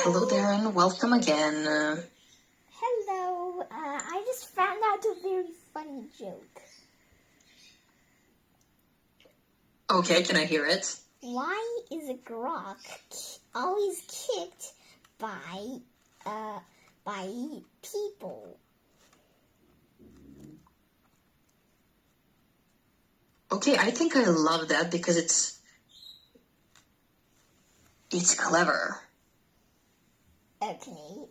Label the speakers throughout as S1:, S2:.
S1: Hello there and welcome again.
S2: Hello, I just found out a very funny joke.
S1: Okay, can I hear it?
S2: Why is a grok always kicked by people?
S1: Okay, I think I love that because it's clever.
S2: Okay,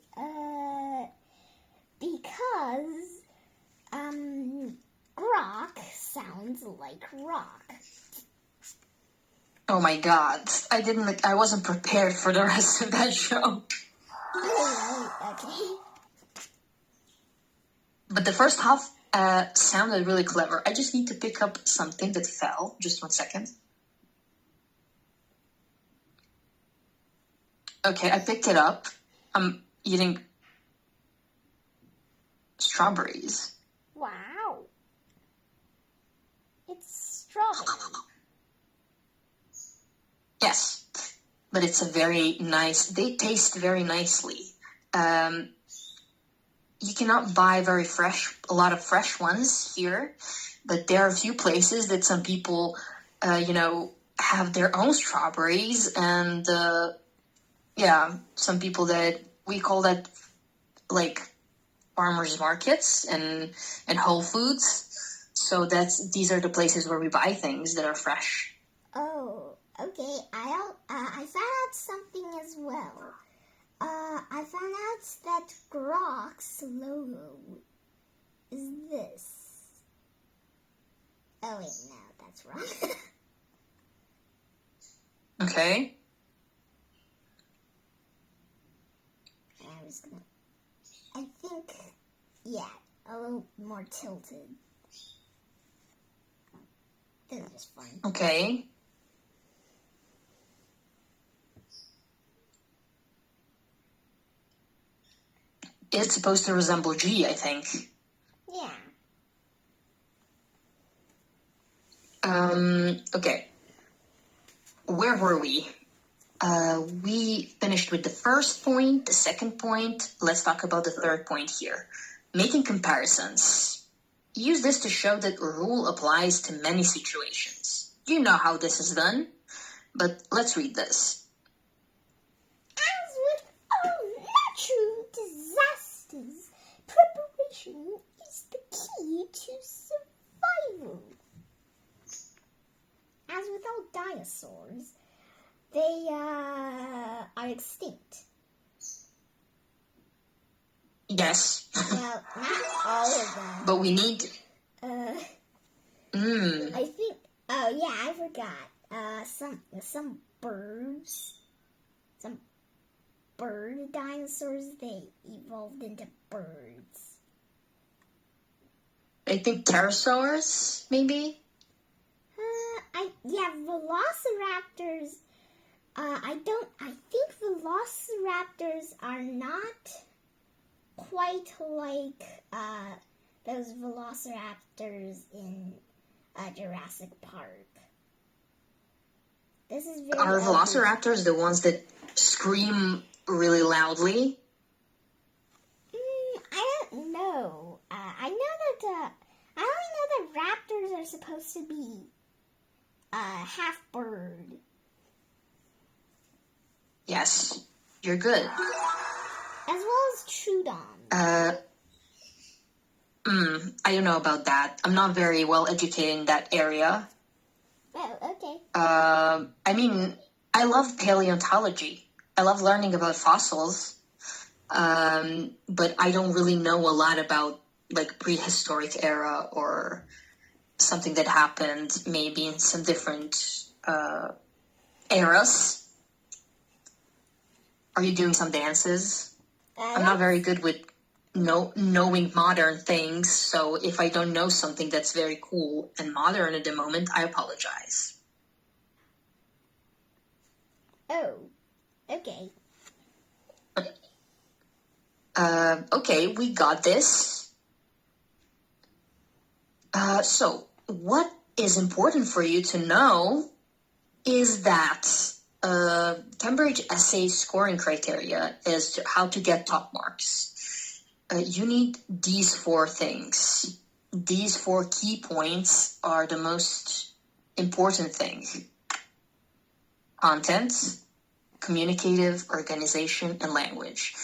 S2: because, grok sounds like rock.
S1: Oh my god, I wasn't prepared for the rest of that show.
S2: Okay.
S1: But the first half sounded really clever. I just need to pick up something that fell. Just 1 second. Okay, I picked it up. I'm eating strawberries.
S2: Wow. It's strawberry.
S1: Yes, but it's they taste very nicely. You cannot buy a lot of fresh ones here, but there are a few places that some people, have their own strawberries, and some people that we call that like farmers markets and Whole Foods. So these are the places where we buy things that are fresh.
S2: Oh, okay. I found out something as well. I found out that Grok's logo is this. Oh wait, no, that's wrong.
S1: Okay.
S2: I think, yeah, a little more tilted. This is just fun.
S1: Okay. It's supposed to resemble G, I think.
S2: Yeah.
S1: Okay. Where were we? We finished with the first point, the second point. Let's talk about the third point here. Making comparisons. Use this to show that a rule applies to many situations. You know how this is done, but let's read this.
S2: As with all natural disasters, preparation is the key to survival. As with all dinosaurs, they are extinct.
S1: Yes.
S2: Well, not all of them.
S1: But we need...
S2: I think... Oh, yeah, I forgot. Some birds... Some bird dinosaurs, they evolved into birds.
S1: I think pterosaurs, maybe?
S2: Velociraptors... I think velociraptors are not quite like those velociraptors in Jurassic Park. This is very
S1: Are velociraptors the ones that scream really loudly?
S2: I don't know. I only know that raptors are supposed to be half bird.
S1: Yes, you're good.
S2: As well as Troodon.
S1: I don't know about that. I'm not very well educated in that area.
S2: Oh, okay.
S1: I love paleontology. I love learning about fossils. But I don't really know a lot about like prehistoric era or something that happened maybe in some different eras. Are you doing some dances? I'm not very good with knowing modern things, so if I don't know something that's very cool and modern at the moment, I apologize.
S2: Oh, okay.
S1: Okay, we got this. So what is important for you to know is that Cambridge essay scoring criteria is how to get top marks. You need these 4 things. These 4 key points are the most important thing. Content, communicative, organization, and language.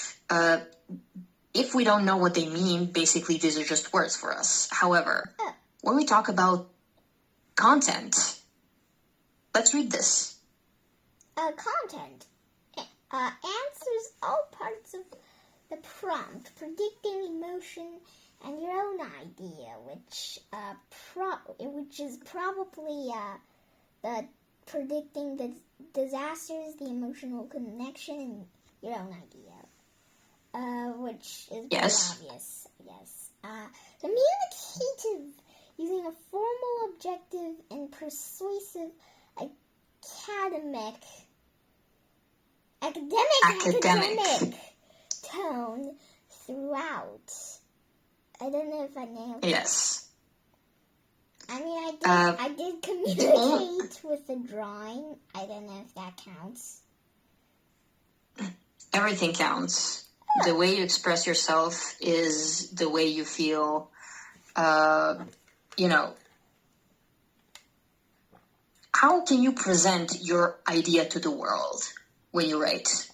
S1: If we don't know what they mean, basically these are just words for us. However, when we talk about content, let's read this.
S2: Content answers all parts of the prompt, predicting emotion and your own idea, which is probably the predicting the disasters, the emotional connection, and your own idea, which is
S1: Yes.
S2: pretty obvious. Yes. Communicative, using a formal, objective, and persuasive academic tone throughout. I don't know if I nailed it.
S1: Yes.
S2: I mean, I did communicate with the drawing. I don't know if that counts.
S1: Everything counts. The way you express yourself is the way you feel, how can you present your idea to the world when you write?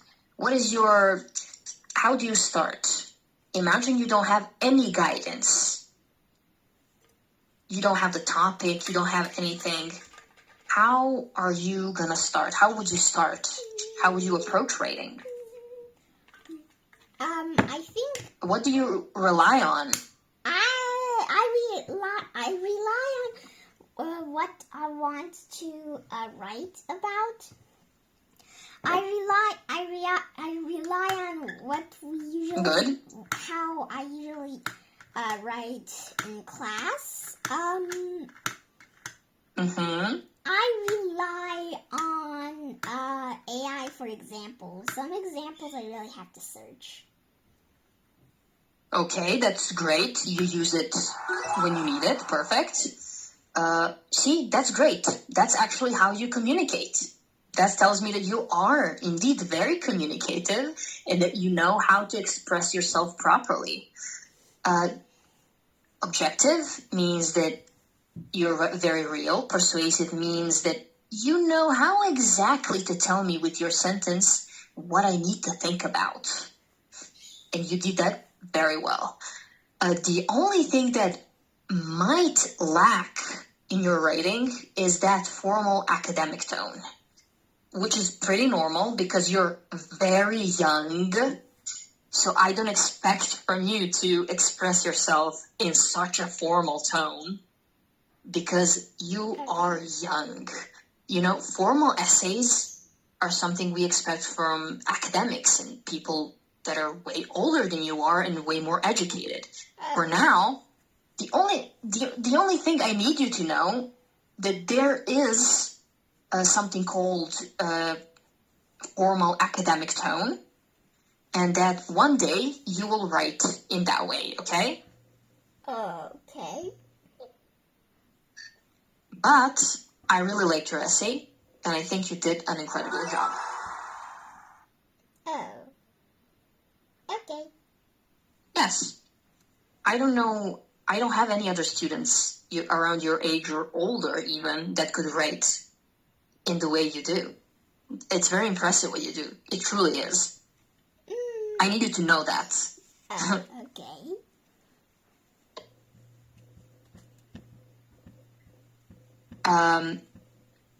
S1: How do you start? Imagine you don't have any guidance. You don't have the topic, you don't have anything. How are you gonna start? How would you start? How would you approach writing?
S2: I think
S1: What do you rely on?
S2: I rely on what I want to write about. I rely on what we usually
S1: Good.
S2: how I usually write in class. I rely on AI for examples. Some examples I really have to search.
S1: Okay, that's great. You use it when you need it. Perfect. See, that's great. That's actually how you communicate. That tells me that you are indeed very communicative and that you know how to express yourself properly. Objective means that you're very real. Persuasive means that you know how exactly to tell me with your sentence what I need to think about. And you did that very well. The only thing that might lack in your writing is that formal academic tone, which is pretty normal because you're very young. So I don't expect from you to express yourself in such a formal tone because you are young. Formal essays are something we expect from academics and people that are way older than you are and way more educated. For now, the only thing I need you to know that there is something called formal academic tone, and that one day you will write in that way, okay?
S2: Okay.
S1: But I really liked your essay, and I think you did an incredible job.
S2: Oh. Okay.
S1: Yes. I don't have any other students around your age or older even that could write in the way you do. It's very impressive what you do. It truly is. I need you to know that.
S2: Okay.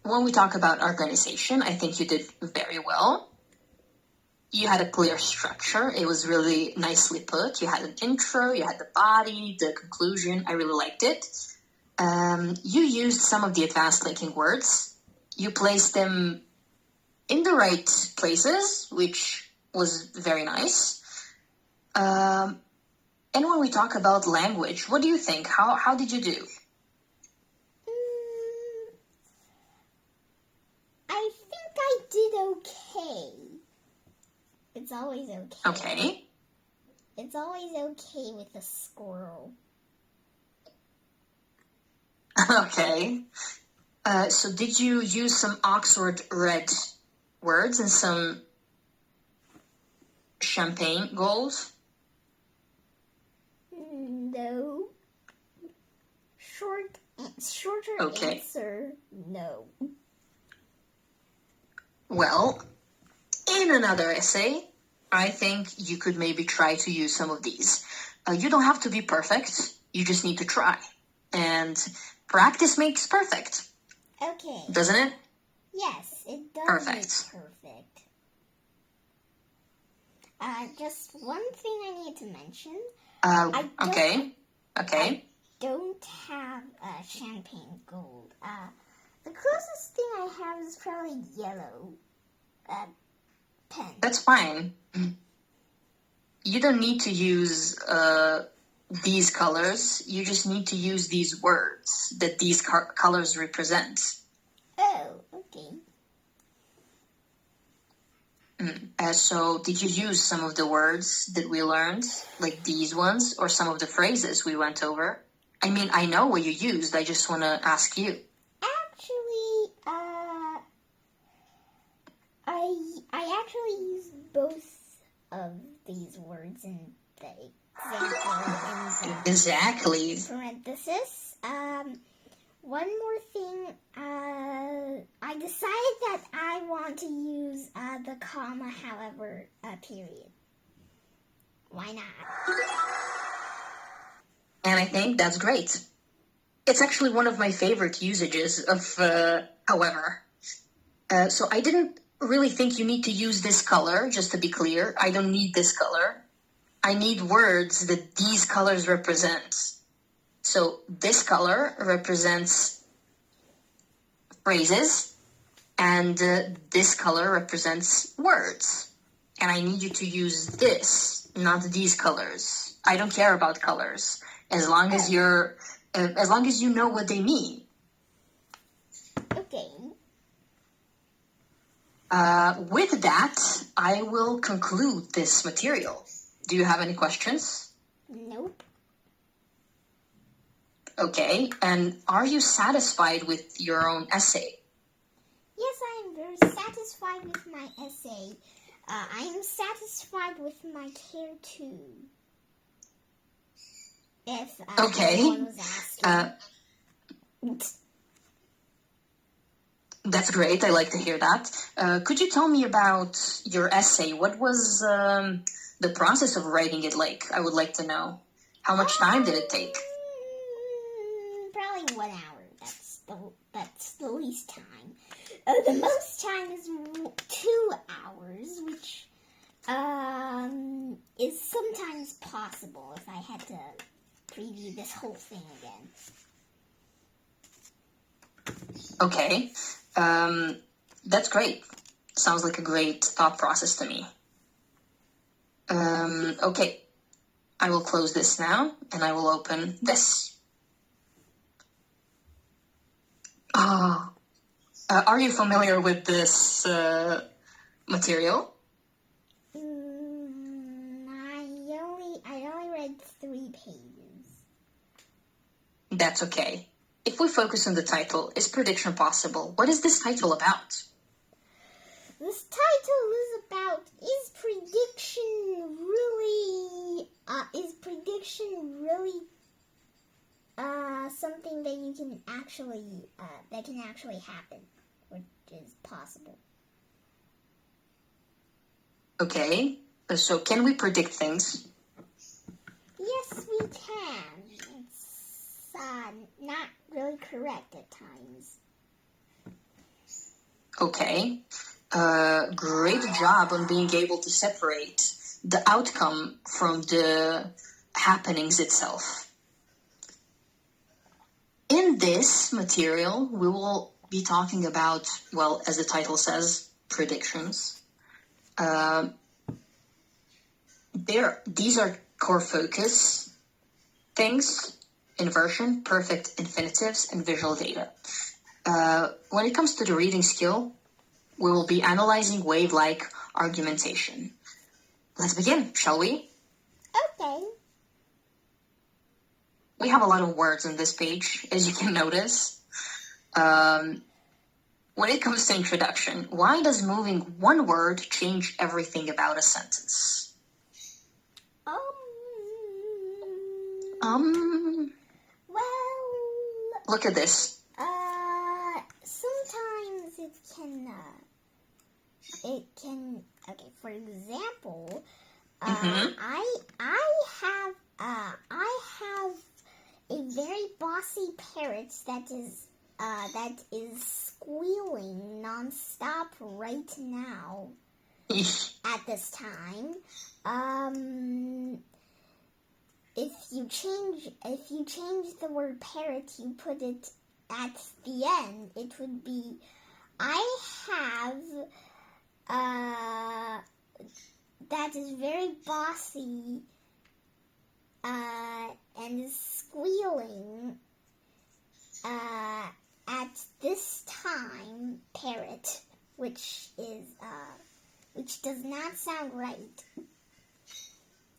S1: When we talk about organization, I think you did very well. You had a clear structure. It was really nicely put. You had an intro, you had the body, the conclusion. I really liked it. You used some of the advanced linking words. You placed them in the right places, which was very nice. And when we talk about language, what do you think? How did you do?
S2: I think I did okay. It's always okay.
S1: Okay.
S2: It's always okay with a squirrel.
S1: Okay. So did you use some Oxford Red words and some champagne gold?
S2: No. Shorter
S1: Okay.
S2: answer, no.
S1: Well, in another essay, I think you could maybe try to use some of these. You don't have to be perfect. You just need to try. And practice makes perfect,
S2: Okay.
S1: doesn't it?
S2: Yes, it does
S1: Perfect.
S2: make perfect. Just one thing I need to mention.
S1: Okay.
S2: I don't have champagne gold. The closest thing I have is probably yellow pen.
S1: That's fine. You don't need to use these colors. You just need to use these words that these colors represent.
S2: Oh, okay.
S1: So did you use some of the words that we learned, like these ones, or some of the phrases we went over? I mean, I know what you used. I just want to ask you.
S2: Actually, I actually used both of these words in the example in the
S1: Exactly.
S2: parenthesis. One more thing, I decided that I want to use the comma, however, period. Why not?
S1: And I think that's great. It's actually one of my favorite usages of however. So I didn't really think you need to use this color, just to be clear. I don't need this color. I need words that these colors represent. So this color represents phrases, and this color represents words. And I need you to use this, not these colors. I don't care about colors, as long as you know what they mean.
S2: Okay.
S1: With that, I will conclude this material. Do you have any questions?
S2: Nope.
S1: Okay, and are you satisfied with your own essay?
S2: Yes, I am very satisfied with my essay. I am satisfied with my care too. If
S1: Okay.
S2: anyone was asking.
S1: That's great. I like to hear that. Could you tell me about your essay? What was the process of writing it like? I would like to know. How much time did it take?
S2: Probably 1 hour. That's the least time. The most time is 2 hours, which is sometimes possible if I had to preview this whole thing again.
S1: Okay. That's great. Sounds like a great thought process to me. Okay. I will close this now, and I will open this. Are you familiar with this material?
S2: I only read 3 pages.
S1: That's okay. If we focus on the title, Is Prediction Possible? What is this title about?
S2: This title is about, is prediction really something that you can actually, that can actually happen, which is possible.
S1: Okay, so can we predict things?
S2: Yes, we can. It's not really correct at times.
S1: Okay. Great job on being able to separate the outcome from the happenings itself. In this material, we will be talking about, well, as the title says, predictions. These are core focus things: inversion, perfect infinitives, and visual data. When it comes to the reading skill, we will be analyzing wave-like argumentation. Let's begin, shall we?
S2: Okay.
S1: We have a lot of words on this page, as you can notice. when it comes to introduction, why does moving one word change everything about a sentence?
S2: Well,
S1: Look at this.
S2: sometimes it can, okay, for example, I have a very bossy parrot that is squealing nonstop right now at this time. If you change the word parrot, you put it at the end, it would be I have that is very bossy and is squealing at this time parrot, which does not sound right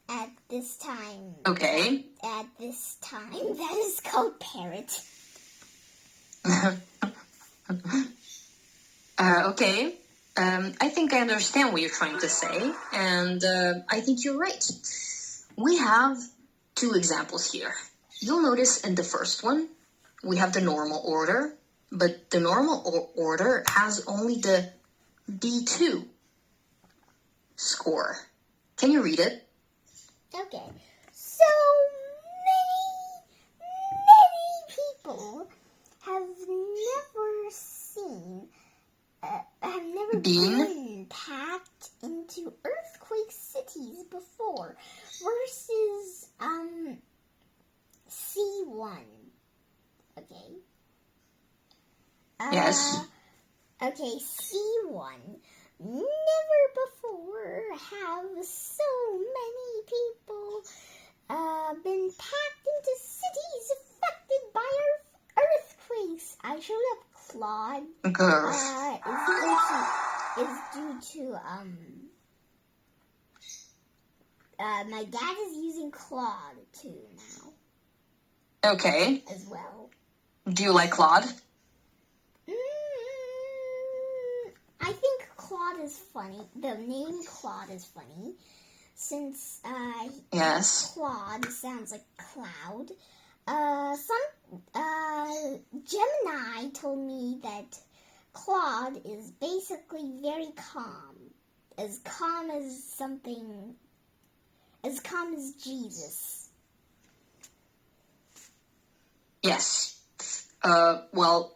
S2: at this time.
S1: Okay.
S2: At this time, that is called parrot.
S1: Okay. I think I understand what you're trying to say, and I think you're right. We have two examples here. You'll notice in the first one, we have the normal order, but the normal order has only the B2 score. Can you read it?
S2: Okay. So many people have never seen, have never been packed into earthquake cities before versus C1. Okay.
S1: Yes.
S2: Okay, C1. Never before have so many people been packed into cities affected by earthquakes. I showed up Claude. Is due to my dad is using Claude too now.
S1: Okay.
S2: As well.
S1: Do you like Claude?
S2: I think Claude is funny. The name Claude is funny since
S1: yes,
S2: Claude sounds like cloud. Gemini told me that Claude is basically very calm as Jesus.
S1: Yes. Well,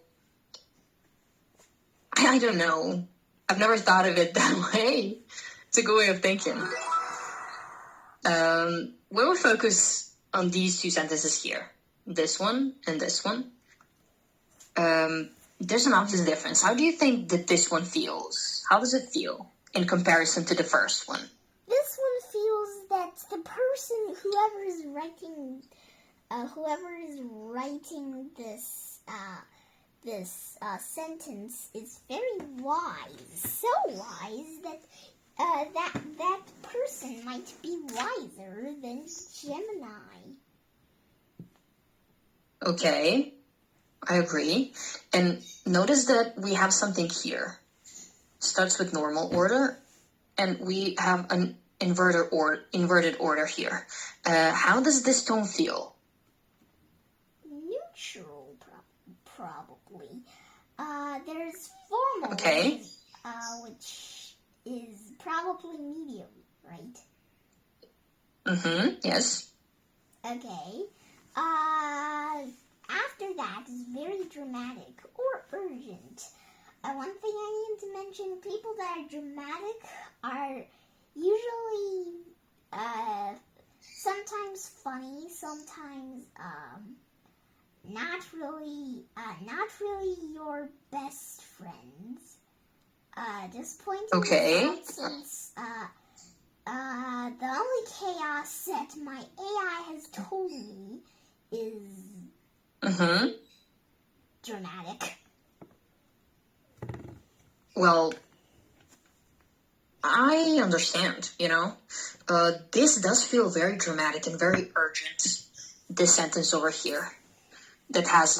S1: I don't know. I've never thought of it that way. It's a good way of thinking. When we focus on these two sentences here, this one and this one, there's an obvious difference. How do you think that this one feels? How does it feel in comparison to the first one?
S2: This one feels that the person, whoever is writing this sentence is very wise. So wise that that person might be wiser than Gemini.
S1: Okay, I agree. And notice that we have something here. Starts with normal order, and we have an inverted order here. How does this tone feel?
S2: Neutral, probably. There's formal,
S1: okay,
S2: which is probably medium, right?
S1: Yes.
S2: Okay. After that is very dramatic or urgent. One thing I need to mention, people that are dramatic are usually sometimes funny, sometimes not really your best friends. Just pointing this out since the only chaos that my AI has told me is dramatic.
S1: Well, I understand, this does feel very dramatic and very urgent, this sentence over here that has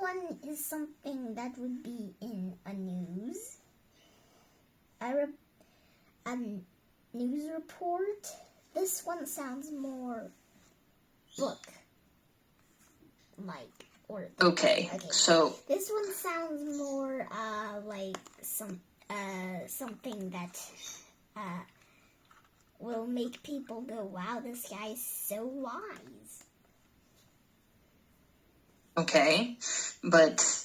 S2: one is something that would be in a news. A news report. This one sounds more book like or
S1: Okay, so
S2: this one sounds more like something that will make people go, wow, this guy is so wise.
S1: okay, but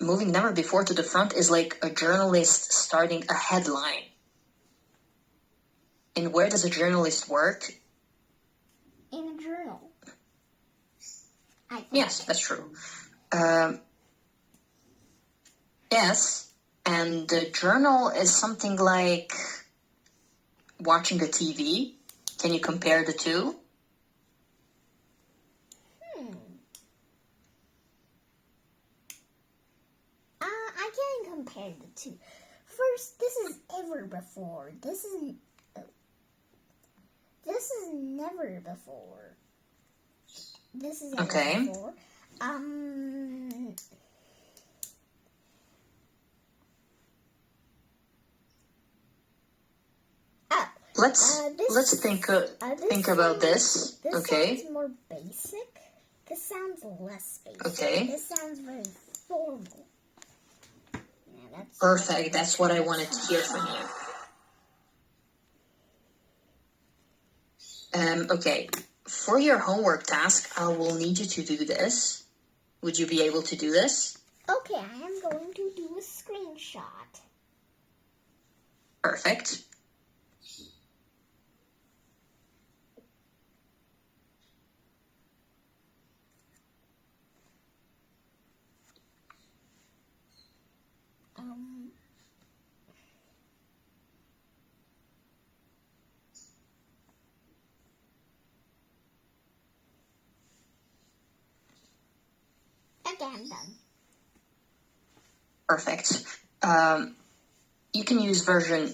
S1: moving never before to the front is like a journalist starting a headline. And where does a journalist work?
S2: In a journal.
S1: Yes, that's true. Yes, and the journal is something like watching a TV. Can you compare the two?
S2: I can compare the two. First, this is ever before. This is never before. This is ever
S1: Okay.
S2: before.
S1: Let's think about this.
S2: This
S1: Okay.
S2: sounds more basic. This sounds less basic.
S1: Okay.
S2: This sounds very formal. Yeah,
S1: Perfect. That's what I wanted to hear from you. Okay. For your homework task, I will need you to do this. Would you be able to do this?
S2: Okay, I am going to do a screenshot.
S1: Perfect.
S2: Okay, I'm done.
S1: Perfect. You can use version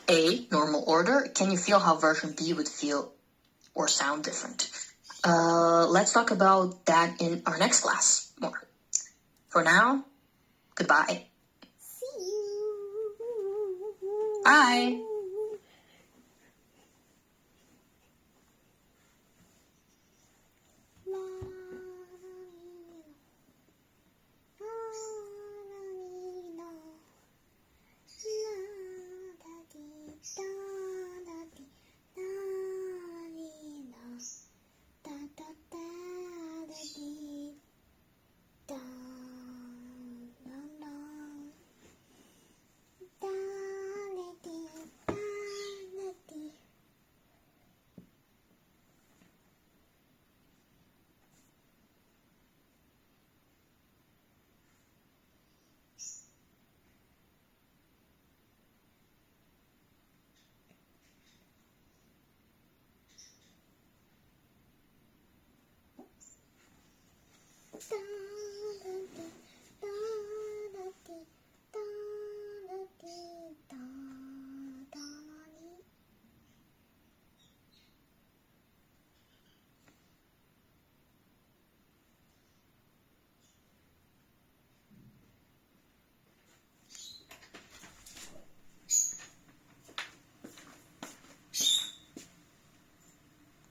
S1: A, normal order. Can you feel how version B would feel or sound different? Let's talk about that in our next class more. For now, goodbye.
S2: See you.
S1: Bye.
S2: Da